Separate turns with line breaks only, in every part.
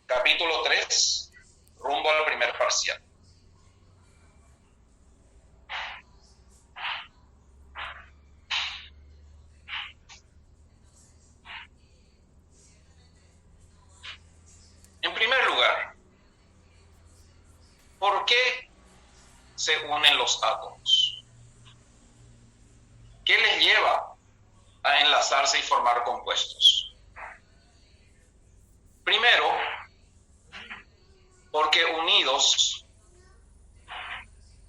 Capítulo 3, rumbo al primer parcial. En primer lugar, ¿por qué se unen los átomos? ¿Qué les lleva a enlazarse y formar compuestos? Primero, porque unidos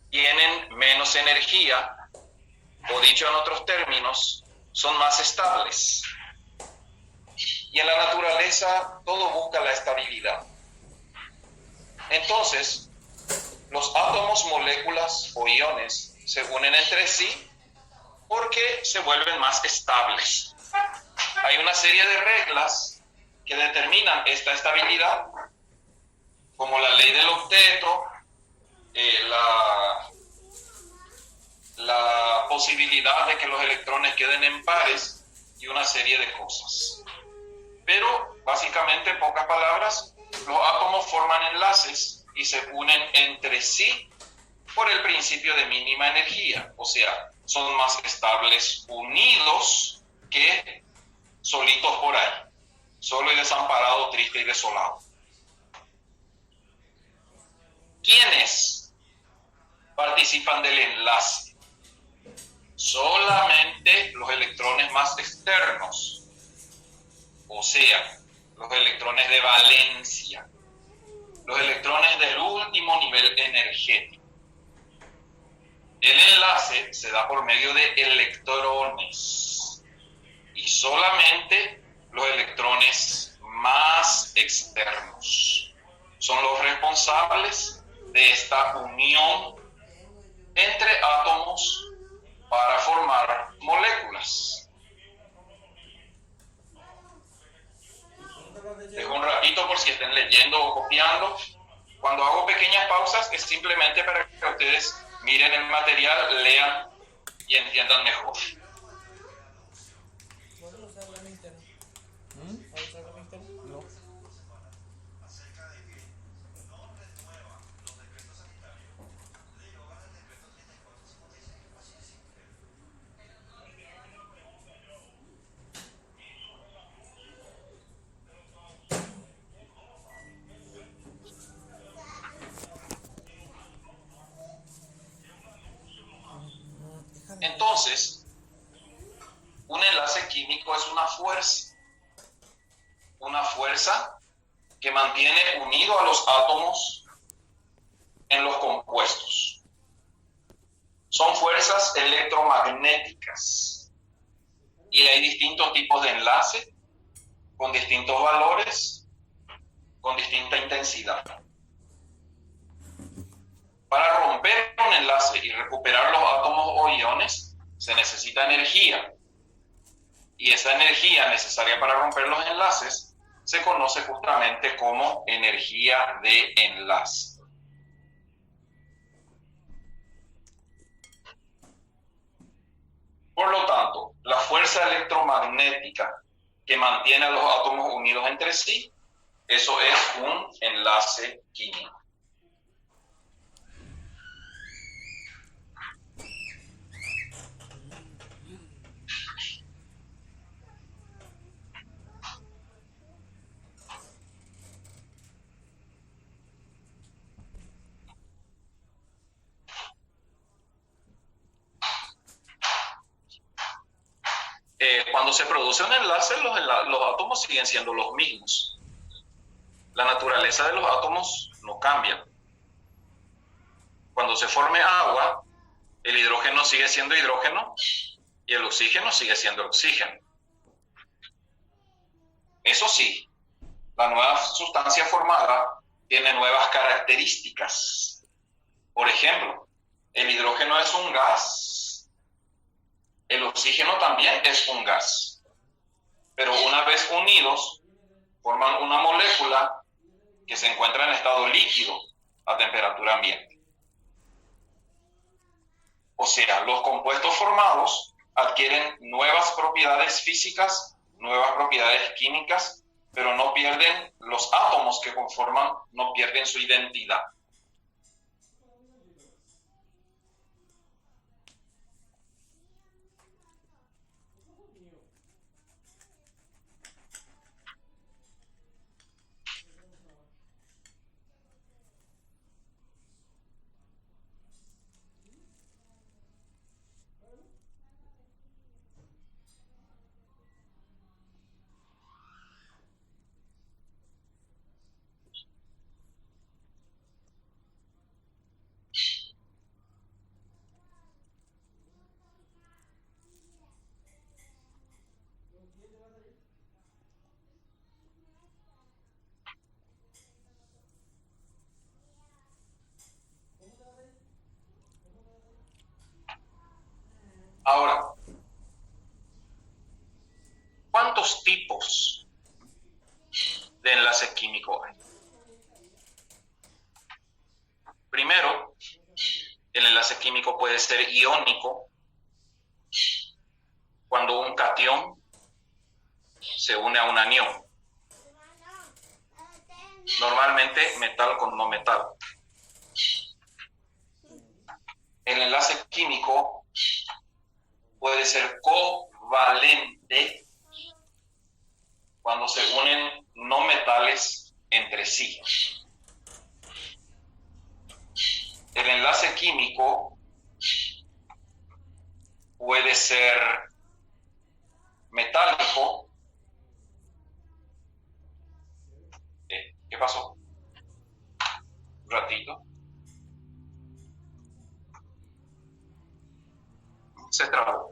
tienen menos energía, o dicho en otros términos, son más estables. Y en la naturaleza todo busca la estabilidad. Entonces, los átomos, moléculas o iones se unen entre sí porque se vuelven más estables. Hay una serie de reglas que determinan esta estabilidad, como la ley del octeto, la posibilidad de que los electrones queden en pares y una serie de cosas. Pero, básicamente, en pocas palabras, los átomos forman enlaces y se unen entre sí por el principio de mínima energía, o sea, son más estables unidos que solitos por ahí, solo y desamparado, triste y desolado. ¿Quiénes participan del enlace? Solamente los electrones más externos, o sea, los electrones de valencia, los electrones del último nivel energético. El enlace se da por medio de electrones y solamente los electrones más externos son los responsables de esta unión entre átomos para formar moléculas. Dejo un ratito por si estén leyendo o copiando. Cuando hago pequeñas pausas es simplemente para que ustedes miren el material, lean y entiendan mejor.
No.
Entonces, un enlace químico es una fuerza que mantiene unido a los átomos en los compuestos. Son fuerzas electromagnéticas y hay distintos tipos de enlace con distintos valores, con distinta intensidad. Para romper un enlace y recuperar los átomos o iones, se necesita energía. Y esa energía necesaria para romper los enlaces se conoce justamente como energía de enlace. Por lo tanto, la fuerza electromagnética que mantiene a los átomos unidos entre sí, eso es un enlace químico. Cuando se produce un enlace, los átomos siguen siendo los mismos. La naturaleza de los átomos no cambia. Cuando se forme agua, el hidrógeno sigue siendo hidrógeno y el oxígeno sigue siendo oxígeno. Eso sí, la nueva sustancia formada tiene nuevas características. Por ejemplo, el hidrógeno es un gas, el oxígeno también es un gas, pero una vez unidos forman una molécula que se encuentra en estado líquido a temperatura ambiente. O sea, los compuestos formados adquieren nuevas propiedades físicas, nuevas propiedades químicas, pero no pierden los átomos que conforman, no pierden su identidad. Ahora, ¿cuántos tipos de enlaces químicos hay? Primero, el enlace químico puede ser iónico, cuando un catión se une a un anión. Normalmente metal con no metal. El enlace químico puede ser covalente cuando se unen no metales entre sí. El enlace químico puede ser metálico. ¿Qué pasó? Un ratito. Se trabó.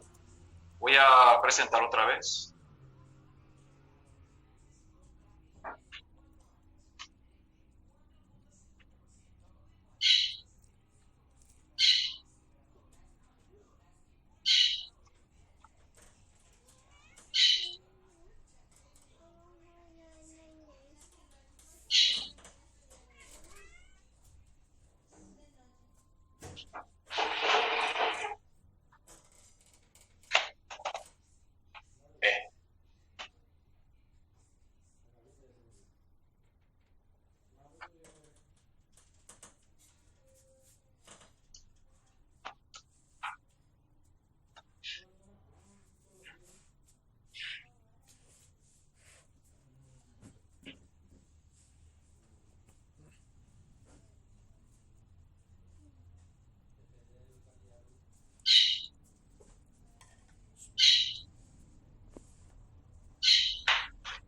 Voy a presentar otra vez.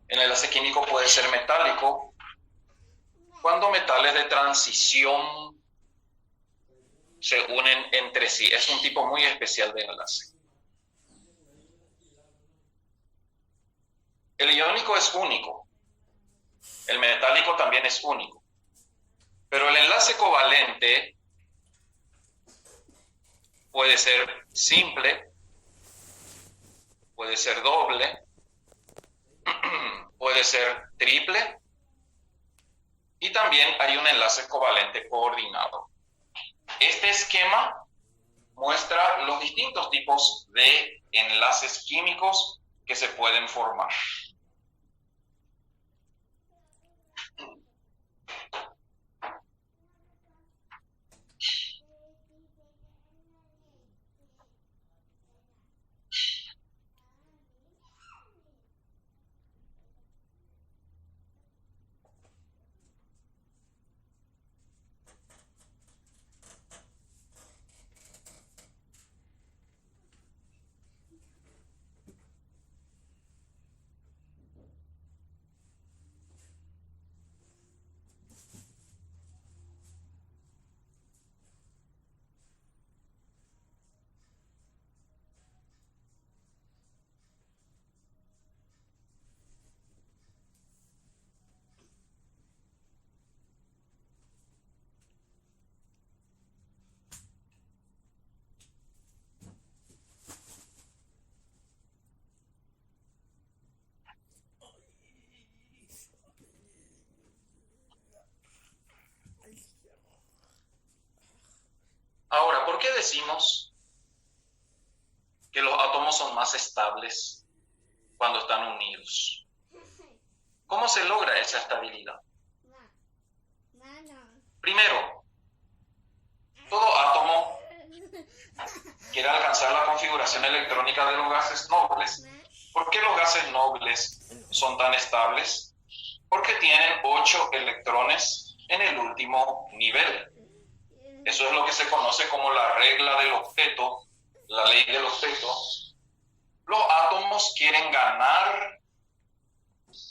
El enlace químico puede ser metálico cuando metales de transición se unen entre sí. Es un tipo muy especial de enlace. El iónico es único. El metálico también es único. Pero el enlace covalente puede ser simple, puede ser doble, puede ser triple, y también hay un enlace covalente coordinado. Este esquema muestra los distintos tipos de enlaces químicos que se pueden formar. Ahora, ¿por qué decimos que los átomos son más estables cuando están unidos? ¿Cómo se logra esa estabilidad? Primero, todo átomo quiere alcanzar la configuración electrónica de los gases nobles. ¿Por qué los gases nobles son tan estables? Porque tienen 8 electrones en el último nivel. Eso es lo que se conoce como la regla del octeto, la ley del octeto. Los átomos quieren ganar,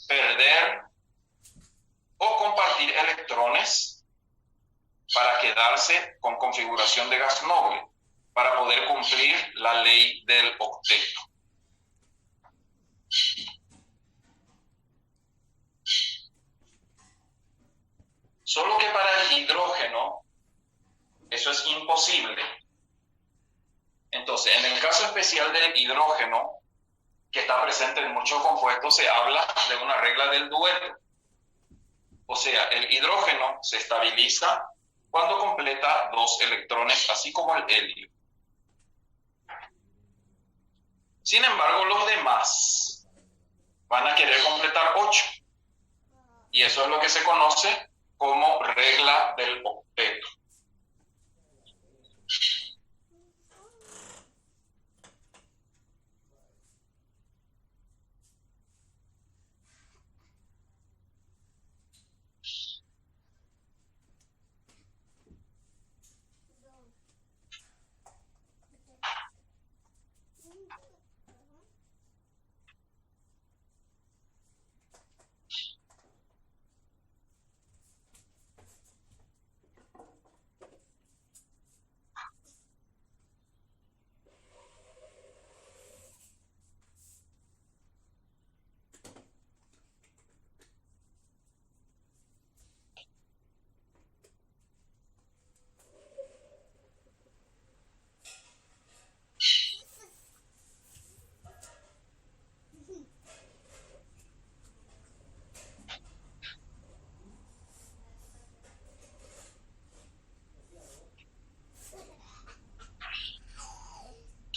perder o compartir electrones para quedarse con configuración de gas noble, para poder cumplir la ley del octeto. Solo que para el hidrógeno eso es imposible. Entonces, en el caso especial del hidrógeno, que está presente en muchos compuestos, se habla de una regla del dueto. O sea, el hidrógeno se estabiliza cuando completa 2 electrones, así como el helio. Sin embargo, los demás van a querer completar 8. Y eso es lo que se conoce como regla del octeto.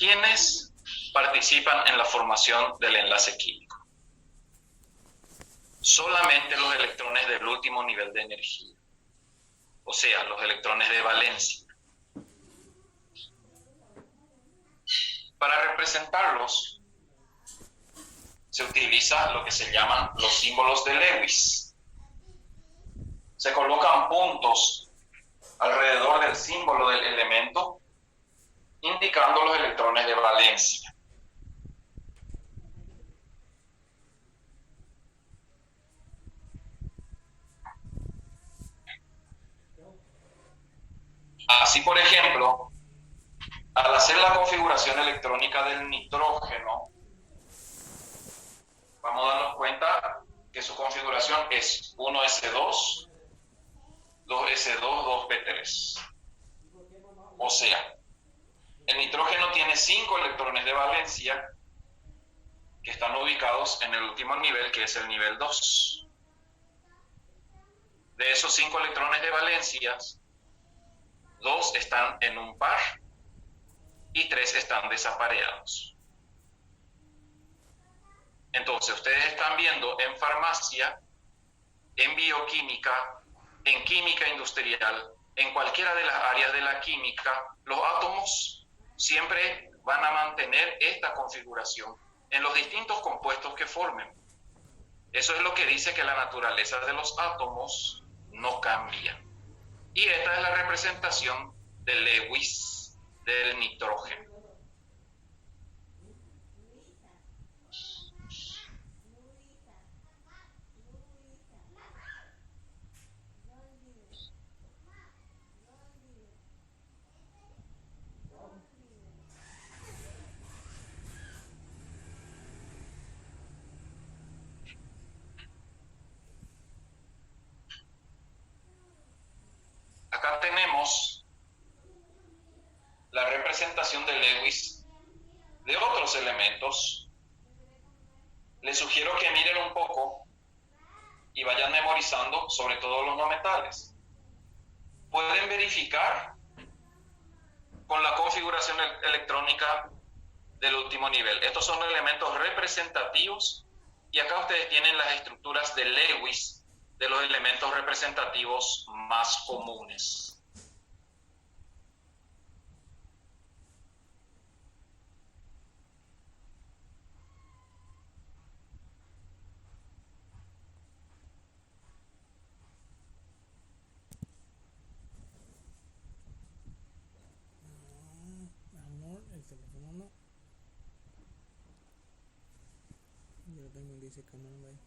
¿Quiénes participan en la formación del enlace químico? Solamente los electrones del último nivel de energía, o sea, los electrones de valencia. Para representarlos, se utiliza lo que se llaman los símbolos de Lewis. Se colocan puntos alrededor del símbolo del elemento, indicando los electrones de valencia. Así, por ejemplo, al hacer la configuración electrónica del nitrógeno, vamos a darnos cuenta que su configuración es 1s2, 2s2, 2p3. O sea, el nitrógeno tiene 5 electrones de valencia que están ubicados en el último nivel, que es el nivel 2. De esos 5 electrones de valencia, 2 están en un par y 3 están desapareados. Entonces, ustedes están viendo en farmacia, en bioquímica, en química industrial, en cualquiera de las áreas de la química, los átomos siempre van a mantener esta configuración en los distintos compuestos que formen. Eso es lo que dice que la naturaleza de los átomos no cambia. Y esta es la representación de Lewis del nitrógeno. Acá tenemos la representación de Lewis de otros elementos. Les sugiero que miren un poco y vayan memorizando, sobre todo los no metales. Pueden verificar con la configuración electrónica del último nivel. Estos son elementos representativos Y acá ustedes tienen las estructuras de Lewis de los elementos representativos más comunes.
Amor, el teléfono no. Yo lo tengo en dice cámara ahí.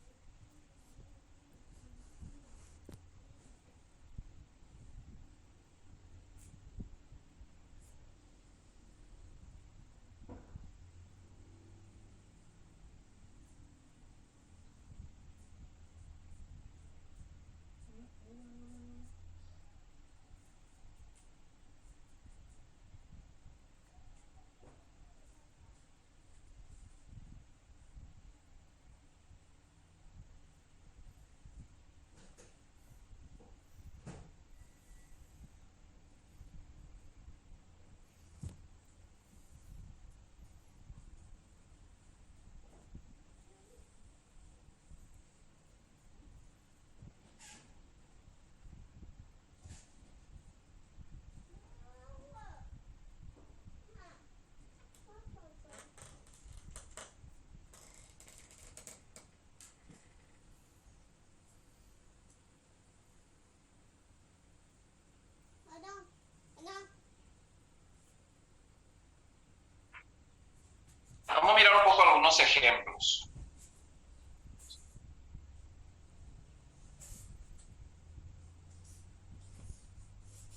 Vamos a mirar un poco algunos ejemplos.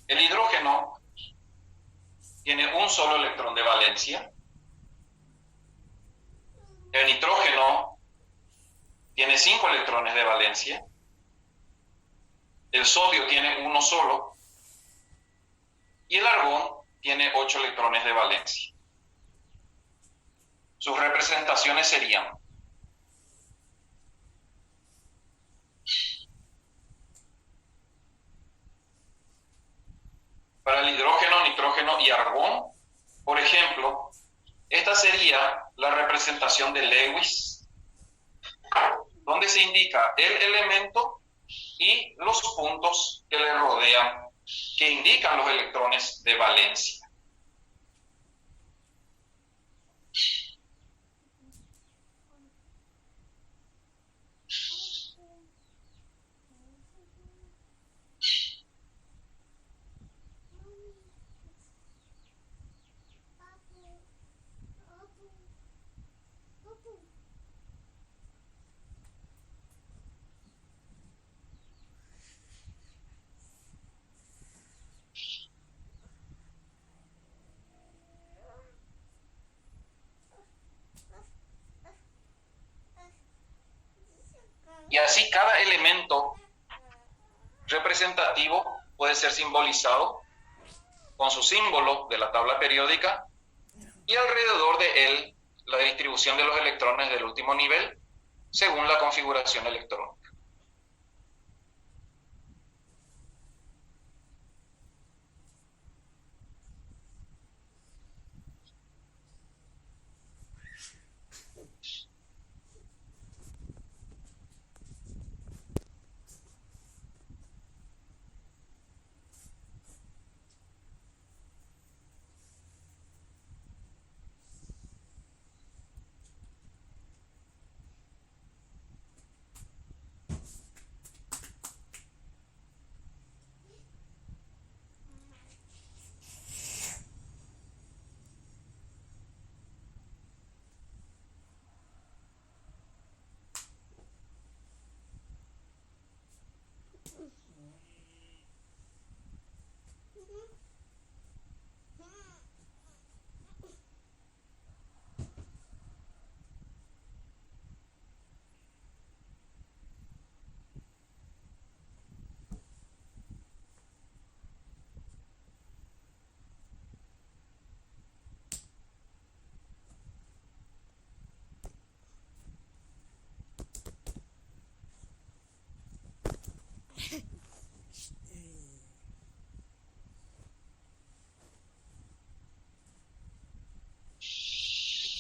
El hidrógeno tiene un solo electrón de valencia. El nitrógeno tiene 5 electrones de valencia. El sodio tiene uno solo. Y el argón tiene 8 electrones de valencia. Sus representaciones serían: para el hidrógeno, nitrógeno y argón, por ejemplo, esta sería la representación de Lewis, donde se indica el elemento y los puntos que le rodean, que indican los electrones de valencia. Y así cada elemento representativo puede ser simbolizado con su símbolo de la tabla periódica y alrededor de él la distribución de los electrones del último nivel según la configuración electrónica.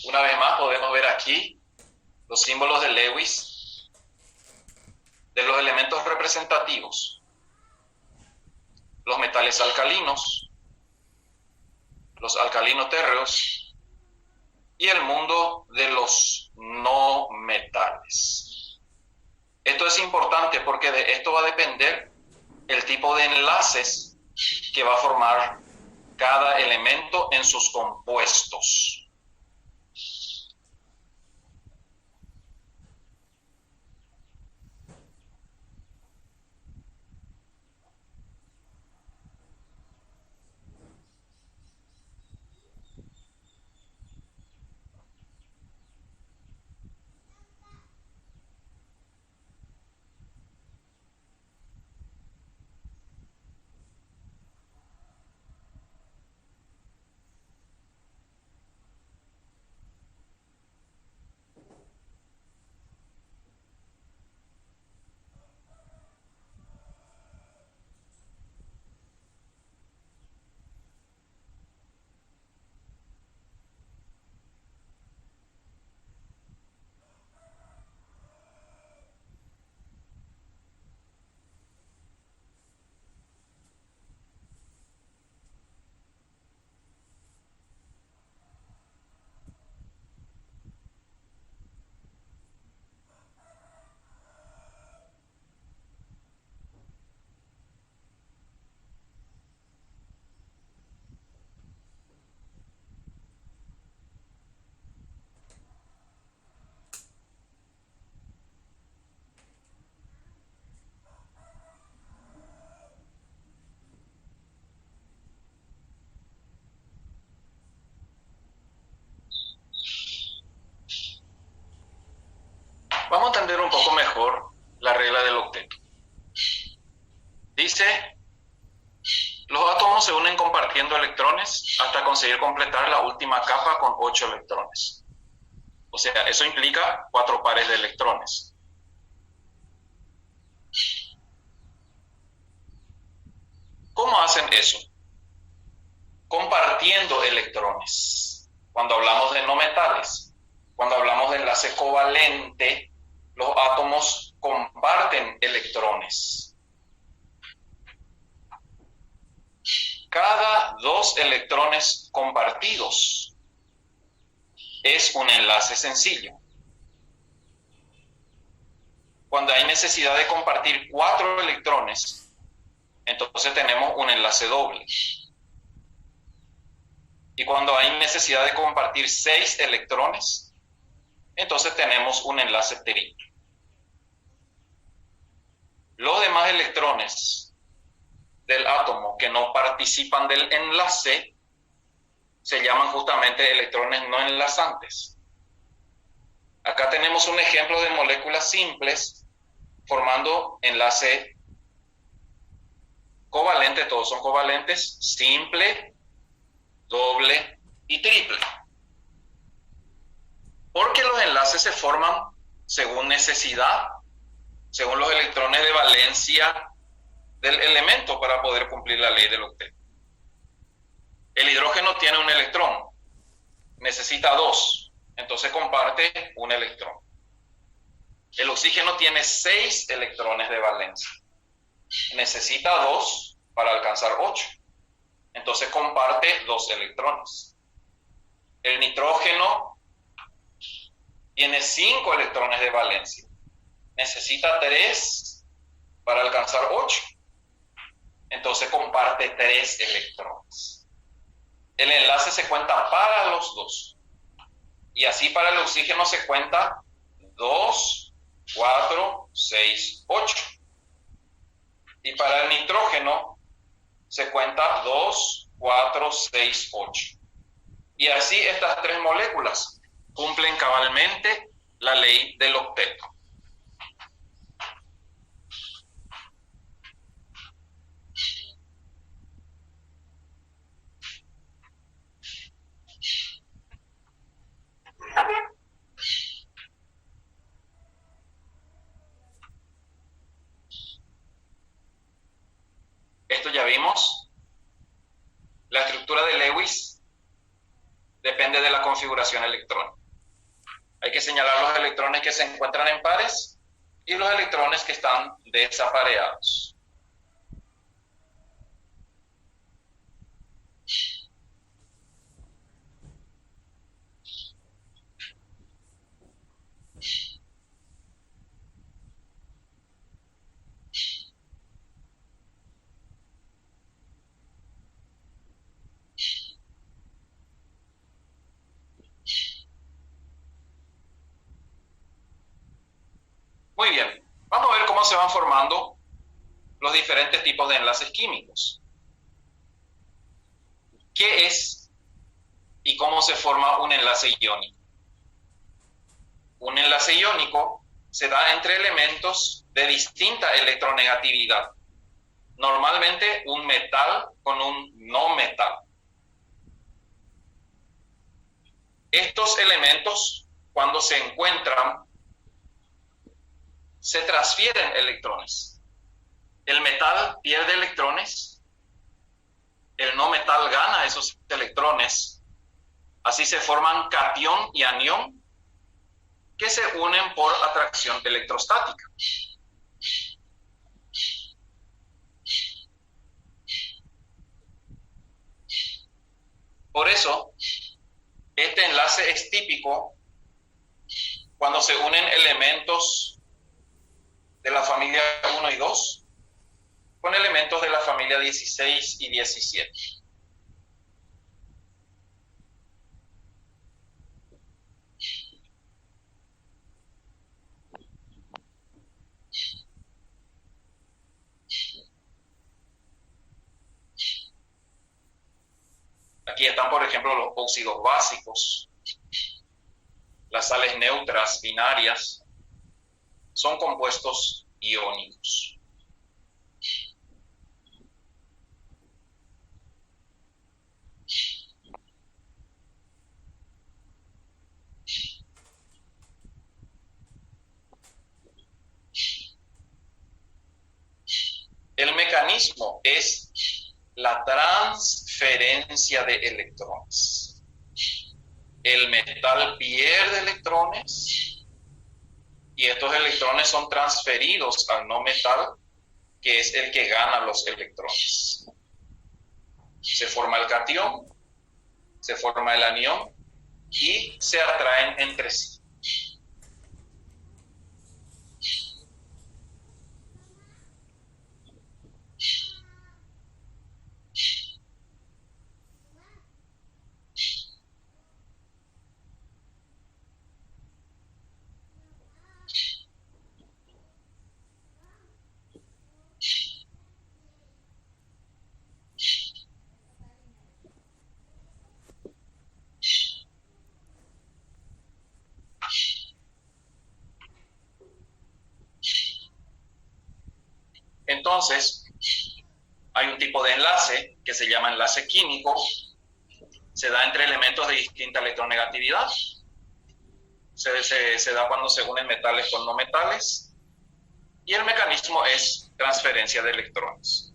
Una vez más podemos ver aquí los símbolos de Lewis, de los elementos representativos, los metales alcalinos, los alcalinos térreos y el mundo de los no metales. Esto es importante porque de esto va a depender el tipo de enlaces que va a formar cada elemento en sus compuestos. Vamos a entender un poco mejor la regla del octeto. Dice, los átomos se unen compartiendo electrones hasta conseguir completar la última capa con 8 electrones. O sea, eso implica 4 pares de electrones. ¿Cómo hacen eso? Compartiendo electrones. Cuando hablamos de no metales, cuando hablamos de enlace covalente, los átomos comparten electrones. Cada 2 electrones compartidos es un enlace sencillo. Cuando hay necesidad de compartir 4 electrones, entonces tenemos un enlace doble. Y cuando hay necesidad de compartir 6 electrones, entonces tenemos un enlace triple. Los demás electrones del átomo que no participan del enlace se llaman justamente electrones no enlazantes. Acá tenemos un ejemplo de moléculas simples formando enlace covalente, todos son covalentes, simple, doble y triple. Porque los enlaces se forman según necesidad, según los electrones de valencia del elemento para poder cumplir la ley del octeto. El hidrógeno tiene un electrón, necesita 2, entonces comparte un electrón. El oxígeno tiene 6 electrones de valencia, necesita 2 para alcanzar 8, entonces comparte 2 electrones. El nitrógeno tiene 5 electrones de valencia, necesita 3 para alcanzar 8, entonces comparte 3 electrones. El enlace se cuenta para los 2, y así para el oxígeno se cuenta 2, 4, 6, 8. Y para el nitrógeno se cuenta 2, 4, 6, 8. Y así estas 3 moléculas cumplen cabalmente la ley del octeto. Esto ya vimos. La estructura de Lewis depende de la configuración electrónica. Hay que señalar los electrones que se encuentran en pares y los electrones que están desapareados. Muy bien, vamos a ver cómo se van formando los diferentes tipos de enlaces químicos. ¿Qué es y cómo se forma un enlace iónico? Un enlace iónico se da entre elementos de distinta electronegatividad. Normalmente un metal con un no metal. Estos elementos, cuando se encuentran, se transfieren electrones. El metal pierde electrones, el no metal gana esos electrones. Así se forman catión y anión que se unen por atracción electrostática. Por eso, este enlace es típico cuando se unen elementos de la familia 1 y 2 con elementos de la familia 16 y 17. Aquí están, por ejemplo, los óxidos básicos, las sales neutras binarias, son compuestos iónicos. El mecanismo es la transferencia de electrones. El metal pierde electrones y estos electrones son transferidos al no metal, que es el que gana los electrones. Se forma el catión, se forma el anión y se atraen entre sí. Entonces, hay un tipo de enlace que se llama enlace químico, se da entre elementos de distinta electronegatividad, se da cuando se unen metales con no metales, y el mecanismo es transferencia de electrones.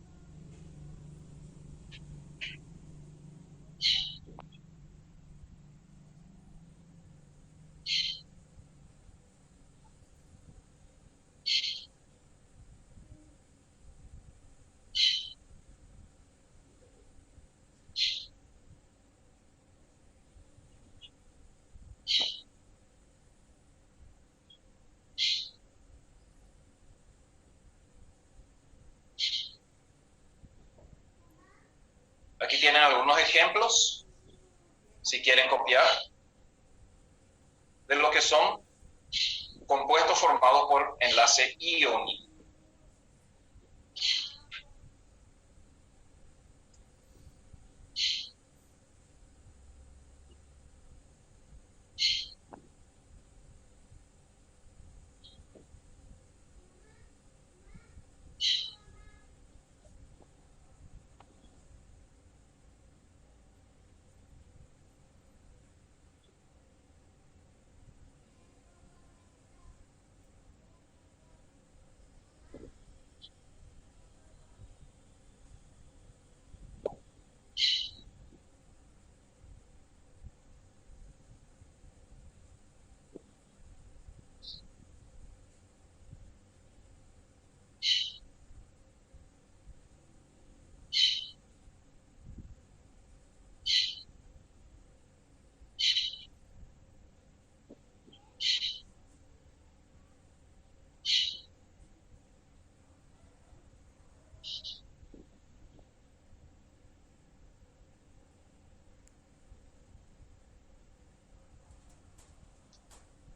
Aquí tienen algunos ejemplos, si quieren copiar, de lo que son compuestos formados por enlace iónico.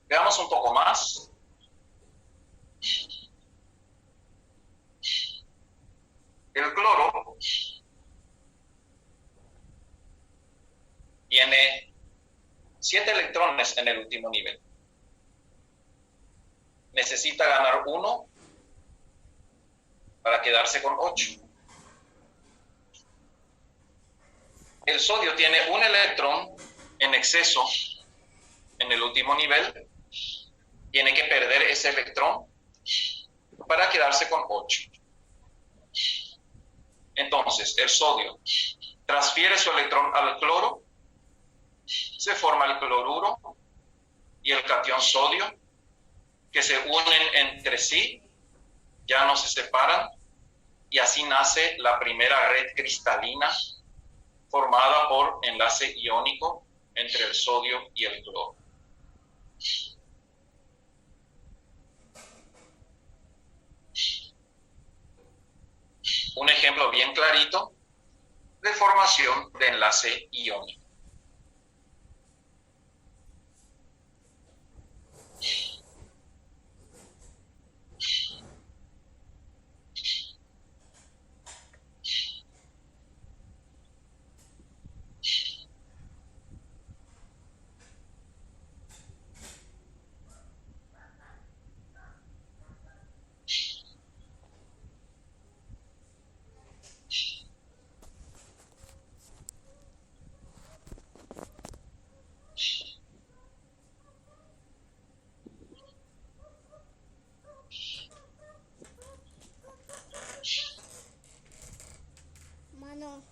Veamos un poco más. El cloro tiene 7 electrones en el último nivel. Necesita ganar 1 para quedarse con 8. El sodio tiene un electrón en exceso en el último nivel. Tiene que perder ese electrón para quedarse con 8. Entonces, el sodio transfiere su electrón al cloro, se forma el cloruro y el catión sodio, que se unen entre sí, ya no se separan, y así nace la primera red cristalina formada por enlace iónico entre el sodio y el cloro. Un ejemplo bien clarito de formación de enlace iónico.
Mano.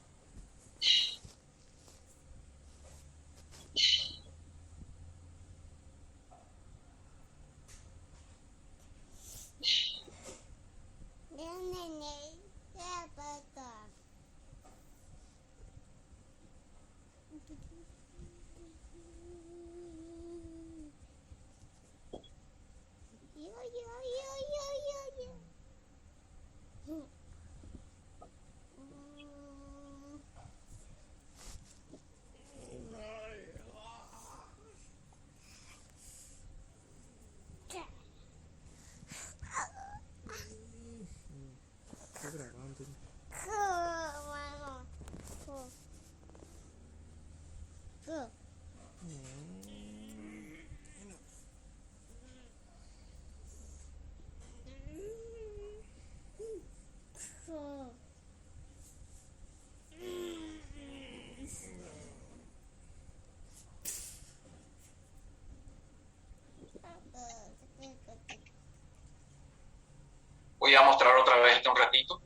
Estoy grabando.
Voy a mostrar otra vez un ratito.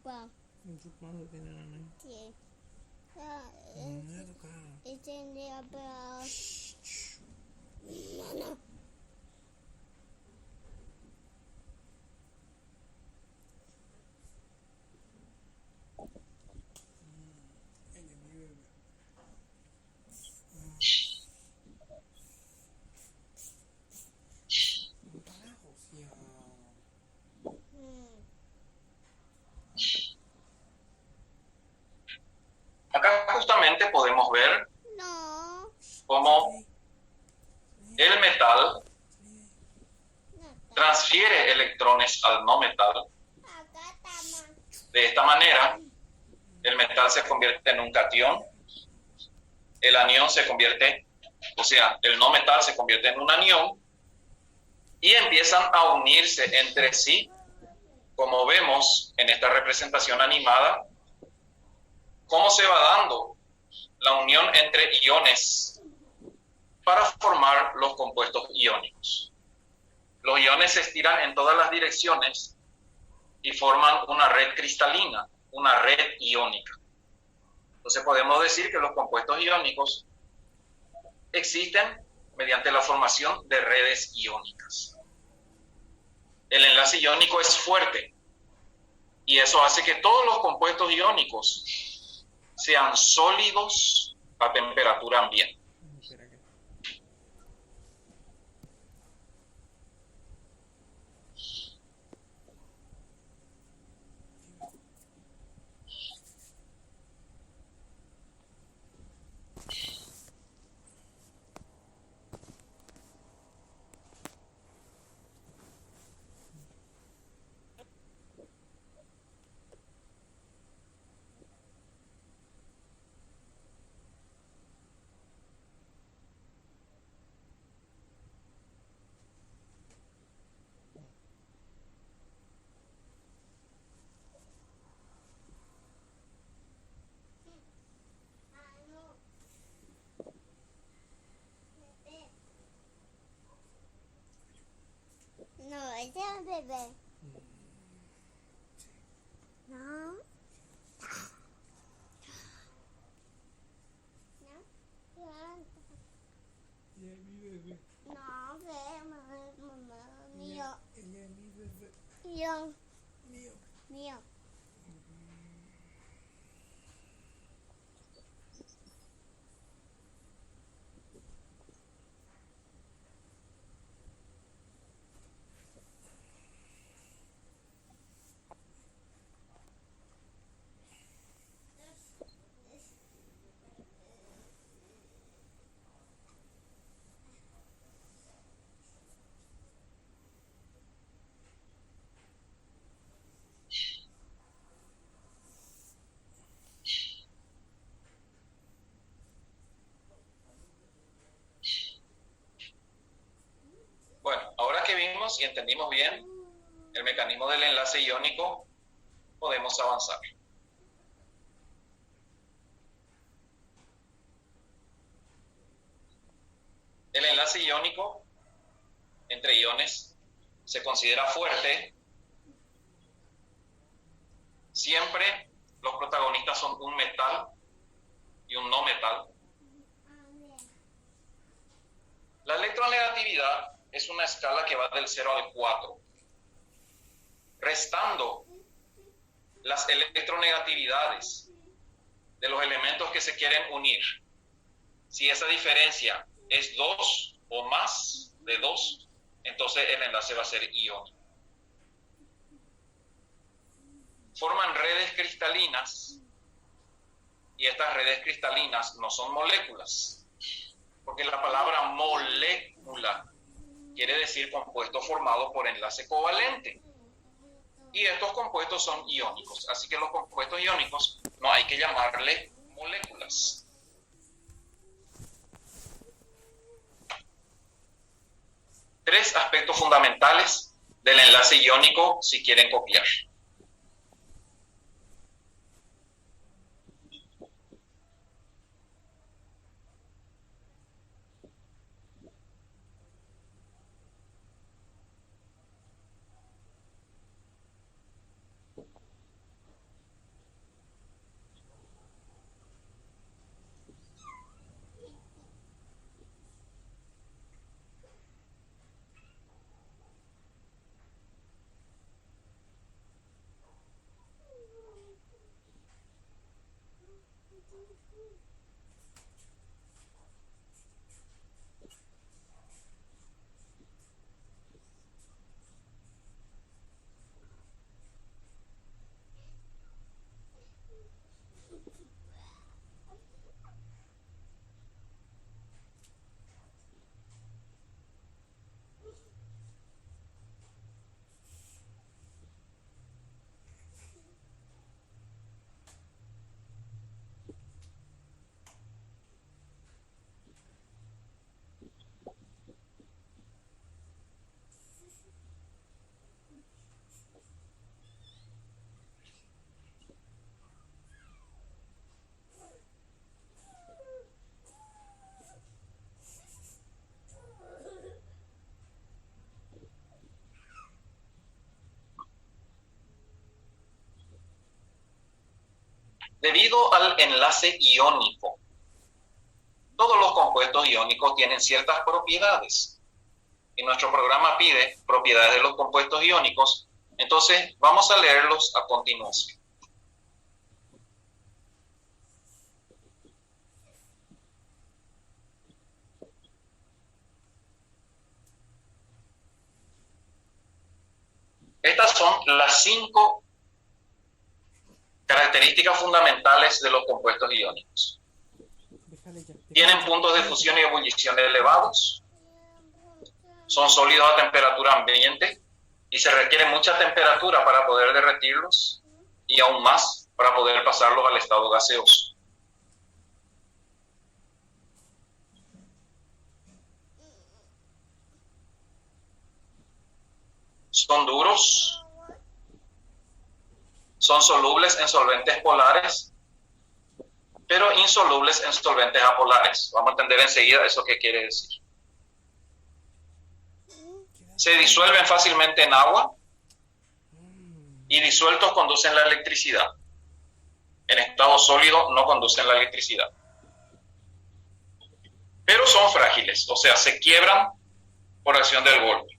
Para. En sus manos tienen a nadie.
Sí.
No voy a tocar.
Mano.
Ella es mi bebé. Para josear.
Acá justamente podemos ver
No.
cómo el metal transfiere electrones al no metal.
Acá estamos.
De esta manera, el metal se convierte en un catión, el anión se convierte o sea, el no metal se convierte en un anión y empiezan a unirse entre sí, como vemos en esta representación animada, cómo se va dando la unión entre iones para formar los compuestos iónicos. Los iones se estiran en todas las direcciones y forman una red cristalina, una red iónica. Entonces podemos decir que los compuestos iónicos existen mediante la formación de redes iónicas. El enlace iónico es fuerte y eso hace que todos los compuestos iónicos sean sólidos a temperatura ambiente.
No, ese es un bebé. No. No.
Ella es mi bebé.
No, ve, mamá, mío.
Ella es mi bebé.
Mío.
Mío.
Mío.
Bueno, ahora que vimos y entendimos bien el mecanismo del enlace iónico, podemos avanzar. El enlace iónico entre iones se considera fuerte siempre los protagonistas son un metal y un no metal. La electronegatividad es una escala que va del 0 al 4, restando las electronegatividades de los elementos que se quieren unir. Si esa diferencia es 2 o más de 2, entonces el enlace va a ser iónico. Forman redes cristalinas y estas redes cristalinas no son moléculas, porque la palabra molécula quiere decir compuesto formado por enlace covalente. Y estos compuestos son iónicos, así que los compuestos iónicos no hay que llamarle moléculas. Tres aspectos fundamentales del enlace iónico si quieren copiar. Debido al enlace iónico, todos los compuestos iónicos tienen ciertas propiedades. Y nuestro programa pide propiedades de los compuestos iónicos, entonces vamos a leerlos a continuación. Estas son las 5 características fundamentales de los compuestos iónicos. Tienen puntos de fusión y ebullición elevados, son sólidos a temperatura ambiente y se requiere mucha temperatura para poder derretirlos y aún más para poder pasarlos al estado gaseoso. Son duros, son solubles en solventes polares, pero insolubles en solventes apolares. Vamos a entender enseguida eso qué quiere decir. Se disuelven fácilmente en agua y disueltos conducen la electricidad. En estado sólido no conducen la electricidad. Pero son frágiles, o sea, se quiebran por acción del golpe.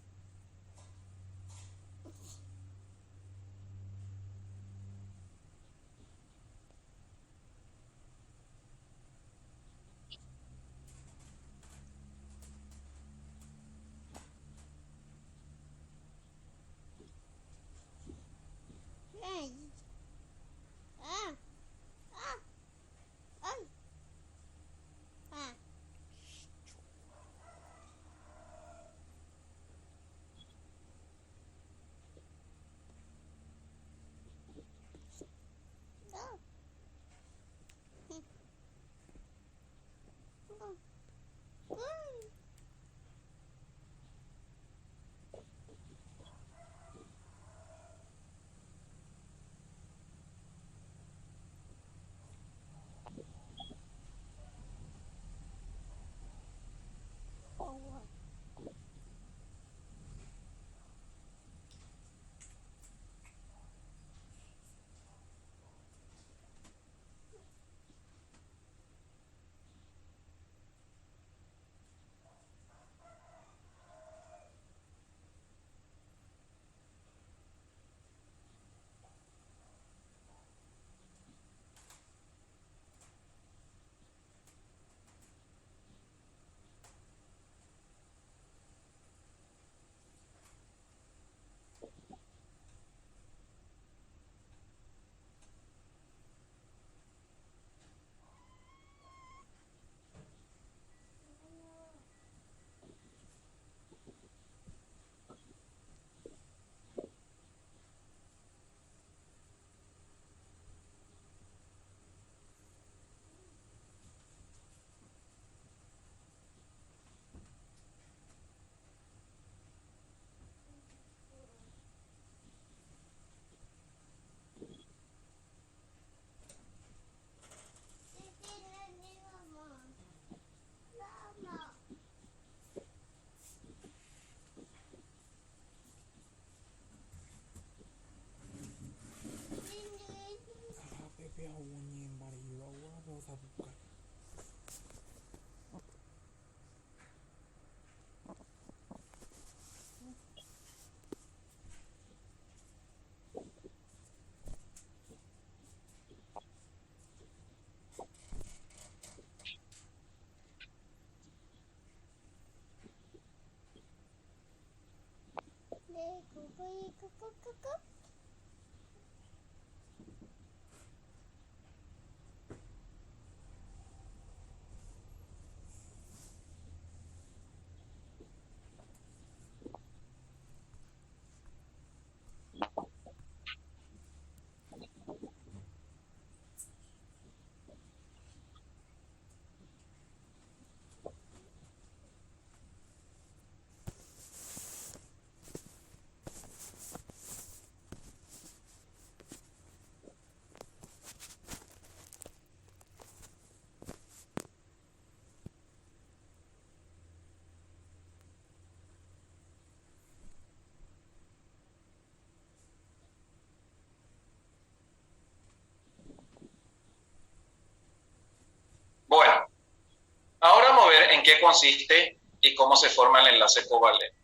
qué consiste y cómo se forma el enlace covalente.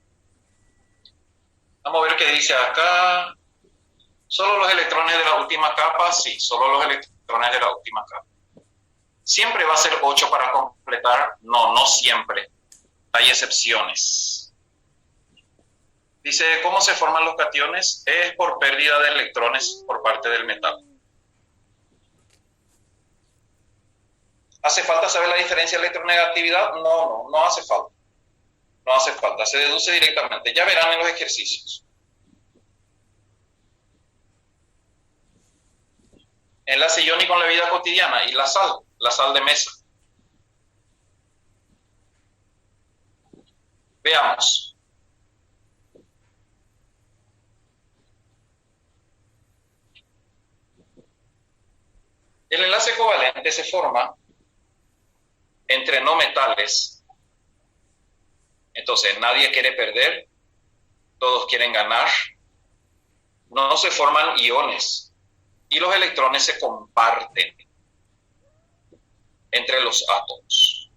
Vamos a ver qué dice acá. ¿Solo los electrones de la última capa? Sí, solo los electrones de la última capa. ¿Siempre va a ser 8 para completar? No, no siempre. Hay excepciones. Dice, ¿cómo se forman los cationes? Es por pérdida de electrones por parte del metal. ¿Hace falta saber la diferencia de electronegatividad? No hace falta. No hace falta, se deduce directamente. Ya verán en los ejercicios. Enlace iónico en la vida cotidiana y la sal de mesa. Veamos. El enlace covalente se forma entre no metales. Entonces, nadie quiere perder, todos quieren ganar. No se forman iones y los electrones se comparten entre los átomos.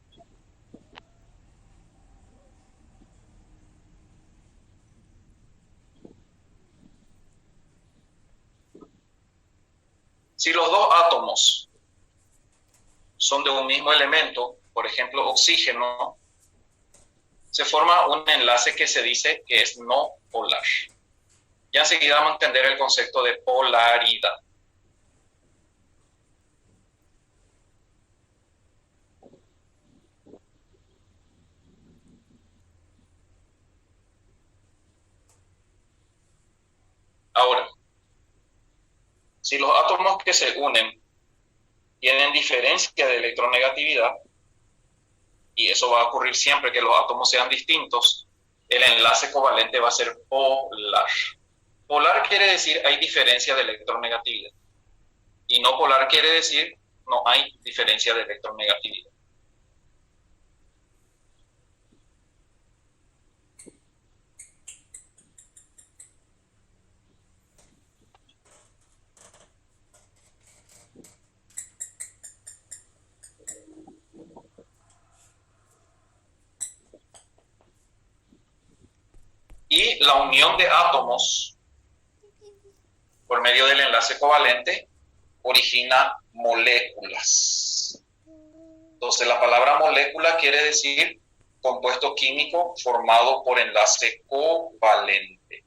Si los dos átomos son de un mismo elemento, por ejemplo, oxígeno, se forma un enlace que se dice que es no polar. Ya enseguida vamos a entender el concepto de polaridad. Ahora, si los átomos que se unen tienen diferencia de electronegatividad, y eso va a ocurrir siempre que los átomos sean distintos, el enlace covalente va a ser polar. Polar quiere decir hay diferencia de electronegatividad. Y no polar quiere decir no hay diferencia de electronegatividad. Y la unión de átomos por medio del enlace covalente origina moléculas. Entonces la palabra molécula quiere decir compuesto químico formado por enlace covalente.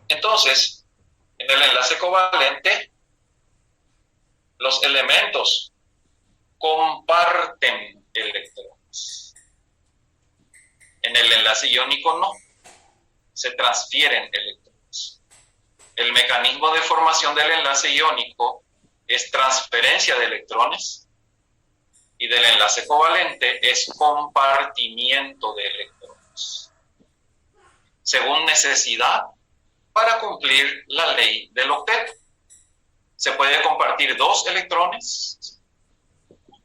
Entonces, en el enlace covalente, los elementos comparten electrones. En el enlace iónico no, se transfieren electrones. El mecanismo de formación del enlace iónico es transferencia de electrones y del enlace covalente es compartimiento de electrones. electrones, según necesidad, para cumplir la ley del octeto. Se puede compartir 2 electrones,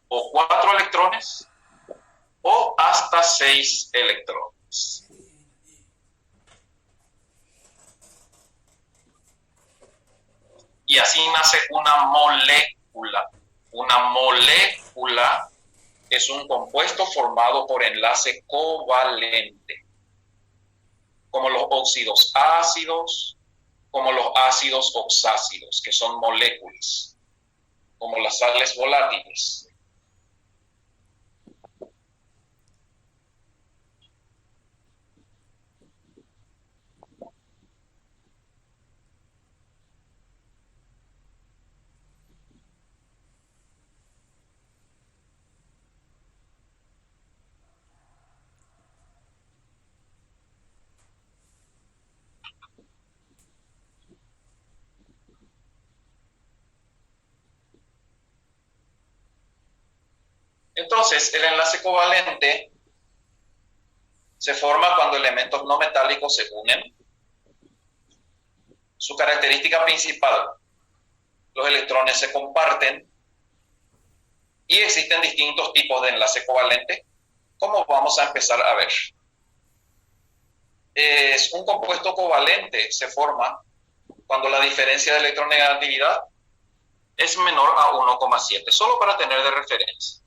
o 4 electrones, o hasta 6 electrones. Y así nace una molécula. Una molécula es un compuesto formado por enlace covalente, como los óxidos ácidos, como los ácidos oxácidos, que son moléculas, como las sales volátiles. Entonces, el enlace covalente se forma cuando elementos no metálicos se unen. Su característica principal, los electrones se comparten y existen distintos tipos de enlace covalente, como vamos a empezar a ver. Un compuesto covalente se forma cuando la diferencia de electronegatividad es menor a 1,7, solo para tener de referencia.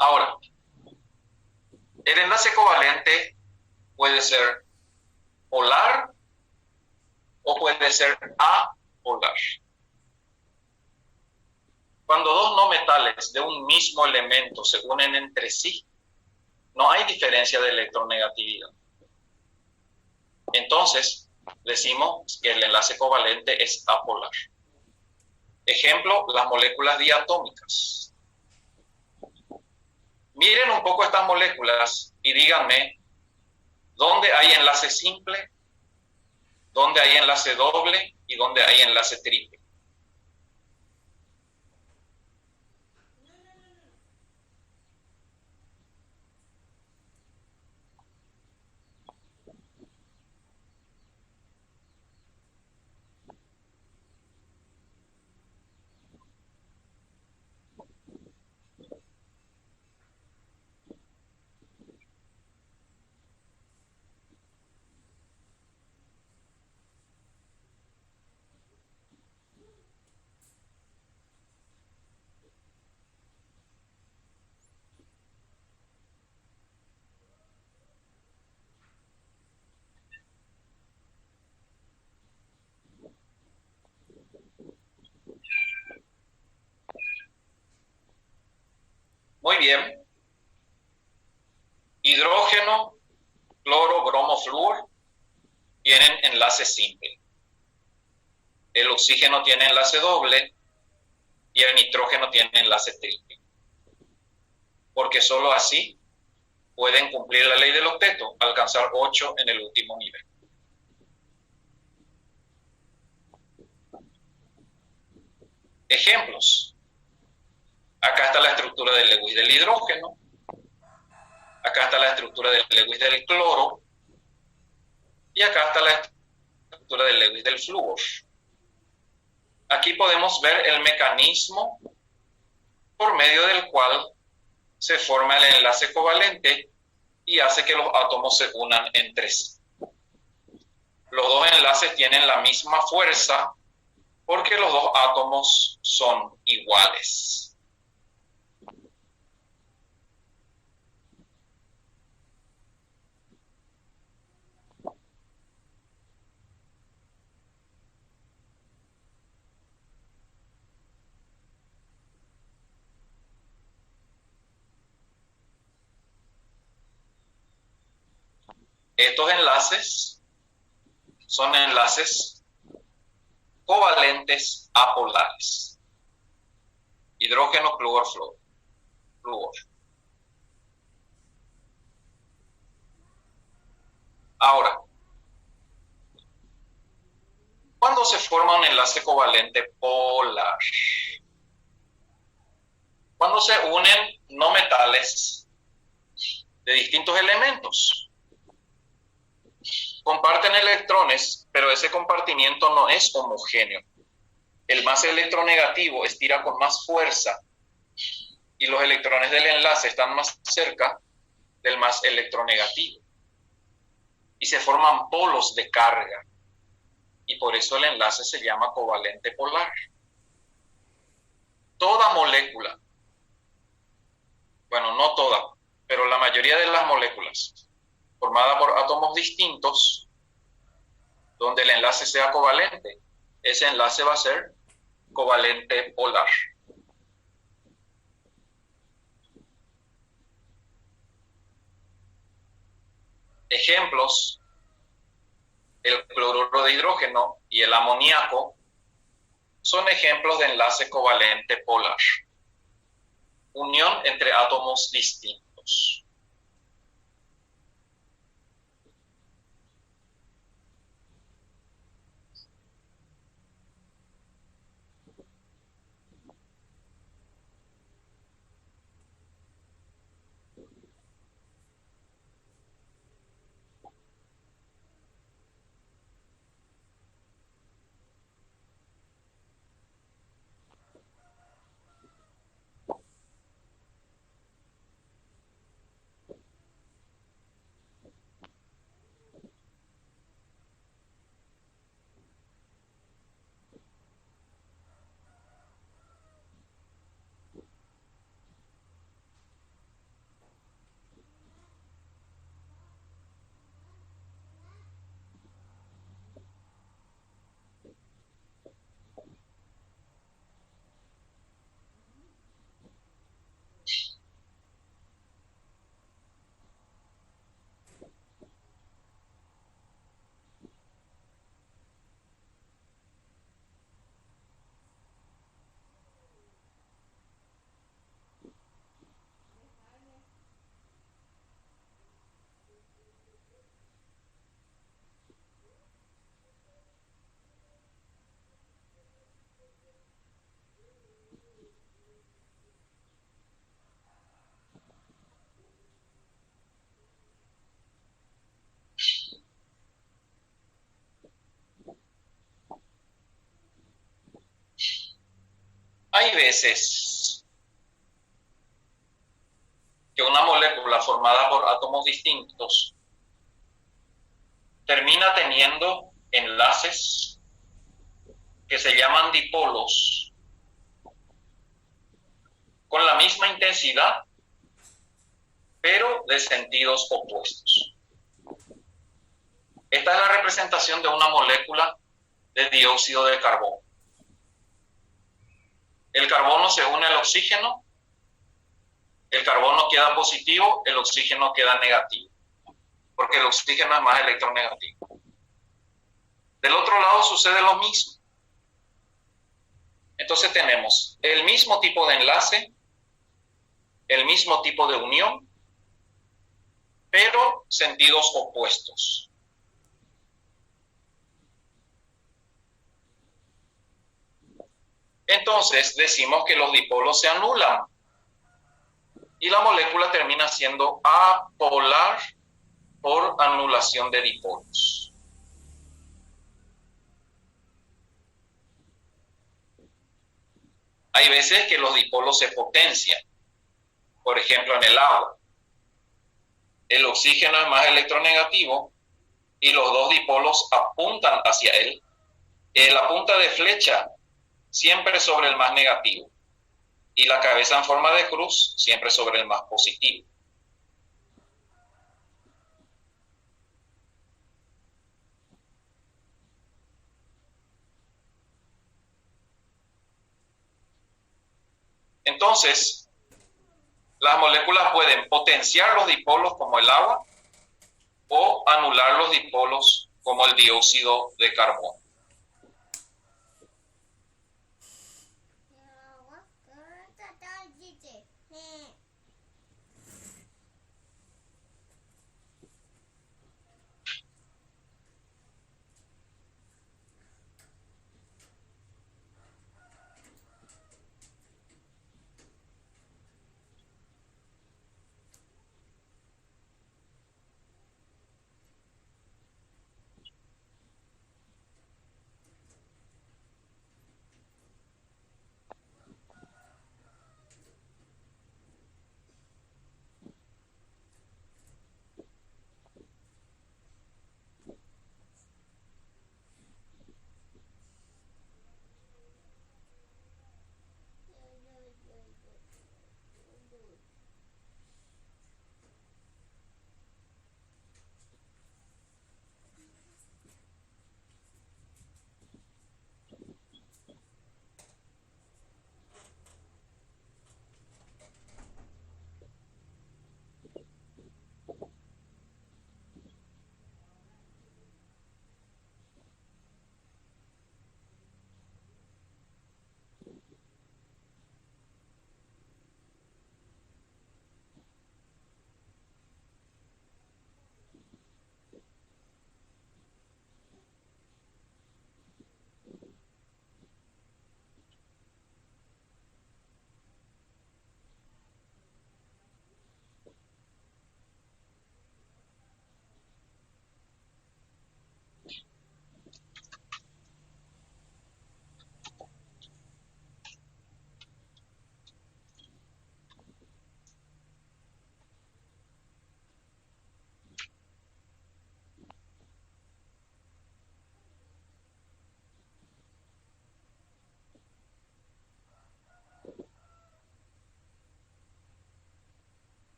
Ahora, el enlace covalente puede ser polar o puede ser apolar. Cuando 2 no metales de un mismo elemento se unen entre sí, no hay diferencia de electronegatividad. Entonces, decimos que el enlace covalente es apolar. Ejemplo, las moléculas diatómicas. Miren un poco estas moléculas y díganme dónde hay enlace simple, dónde hay enlace doble y dónde hay enlace triple. Muy bien. Hidrógeno, cloro, bromo, flúor tienen enlace simple. El oxígeno tiene enlace doble y el nitrógeno tiene enlace triple. Porque solo así pueden cumplir la ley del octeto, alcanzar 8 en el último nivel. Ejemplos. Acá está la estructura del Lewis del hidrógeno. Acá está la estructura del Lewis del cloro. Y acá está la estructura del Lewis del flúor. Aquí podemos ver el mecanismo por medio del cual se forma el enlace covalente y hace que los átomos se unan entre sí. Los dos enlaces tienen la misma fuerza porque los dos átomos son iguales. Estos enlaces son enlaces covalentes apolares. Hidrógeno, flúor, flúor. Ahora, ¿cuándo se forma un enlace covalente polar? Cuando se unen no metales de distintos elementos. Comparten electrones, pero ese compartimiento no es homogéneo. El más electronegativo estira con más fuerza y los electrones del enlace están más cerca del más electronegativo. Y se forman polos de carga. Y por eso el enlace se llama covalente polar. Toda molécula, bueno, no toda, pero la mayoría de las moléculas formada por átomos distintos, donde el enlace sea covalente, ese enlace va a ser covalente polar. Ejemplos: el cloruro de hidrógeno y el amoníaco son ejemplos de enlace covalente polar. Unión entre átomos distintos. Hay veces que una molécula formada por átomos distintos termina teniendo enlaces que se llaman dipolos con la misma intensidad, pero de sentidos opuestos. Esta es la representación de una molécula de dióxido de carbono. El carbono se une al oxígeno, el carbono queda positivo, el oxígeno queda negativo, porque el oxígeno es más electronegativo. Del otro lado sucede lo mismo. Entonces tenemos el mismo tipo de enlace, el mismo tipo de unión, pero sentidos opuestos. Entonces decimos que los dipolos se anulan y la molécula termina siendo apolar por anulación de dipolos. Hay veces que los dipolos se potencian, por ejemplo en el agua. El oxígeno es más electronegativo y los dos dipolos apuntan hacia él. La punta de flecha siempre sobre el más negativo, y la cabeza en forma de cruz siempre sobre el más positivo. Entonces, las moléculas pueden potenciar los dipolos como el agua o anular los dipolos como el dióxido de carbono.